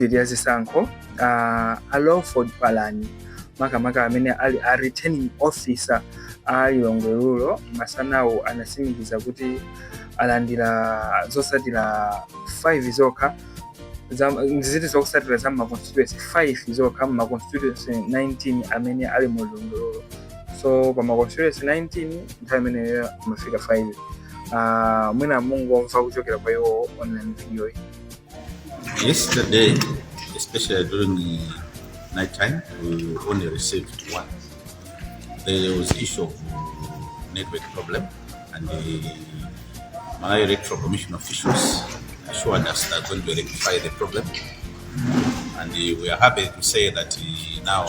Zisankho Lawford Palani makamaka amene ali a returning officer a Lilongwe rulo masanawo anasimikiza kuti alandira zotsatira 5 zokha nziti zotsatira za constituency 5 zokha ma constituency 19 amene ali mu Lilongwe rulo. So pa ma constituency 19 nthawi imene mafika 5 mwina mungomva kuchokera kwa iwo online video hii. Yesterday, especially during the night time, we only received one. There was issue of network problem, and my electoral commission officials assured us they are going to rectify the problem. And we are happy to say that now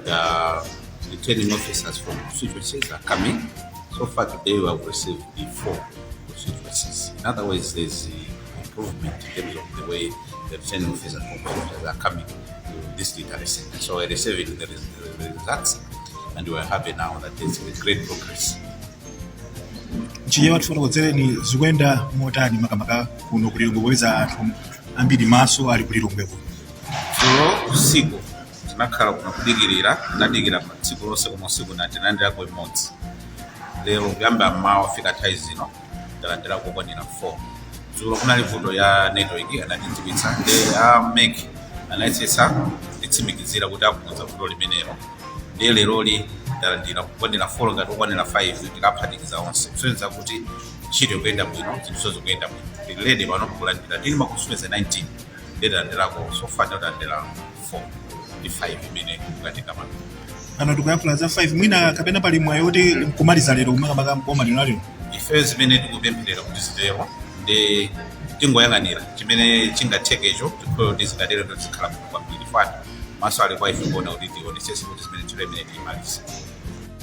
the returning officers from constituencies are coming. So far today, we have received 4 constituencies. In other words, there's improvement in terms of the way the returning officers from constituencies are coming to this literacy. So we're receiving the results, and we're happy now that there's a great progress. Chiyewa tufuna ni zikuenda motani makamaka kuno kulilongwe weza anthu ambiri maso ali kulilongwe. Tulo usiku tinakhala kuna kudikirira ndadikira tsiku lonse koma usiku natinandira kwa imodzi. Lero kuyamba mawa fika nthawi zino talandira kukwanira 4. Zulo kunali vuto ya network anatitibitsa make anayesesa itsimikizira kuti akukonza vuto limenelo. Leroli talandira kukwanira 4 ngati kukwanira 5 tikaphatikiza onse. Kusonyeza kuti ntchito kuyenda bwino zinthu zokuyenda bwino. Lede pano kulandira tili maconstituency 19 ndalandirako so far ndalandira 4 ndi 5 imene kukatika mano. Ano tikuyankhula za 5 mwina kapena pali mwayi oti kumaliza lero makamaka mboma lino. Ife zimene tikupempherera kuti zitero ndi tingoyang'anira chimene chingathekecho tikhoyo ndizingatero ndizikhala kwambiri fana maso ali kwa ife kuona kuti tionesese kuti zimene ntchito imene tiyimaliza.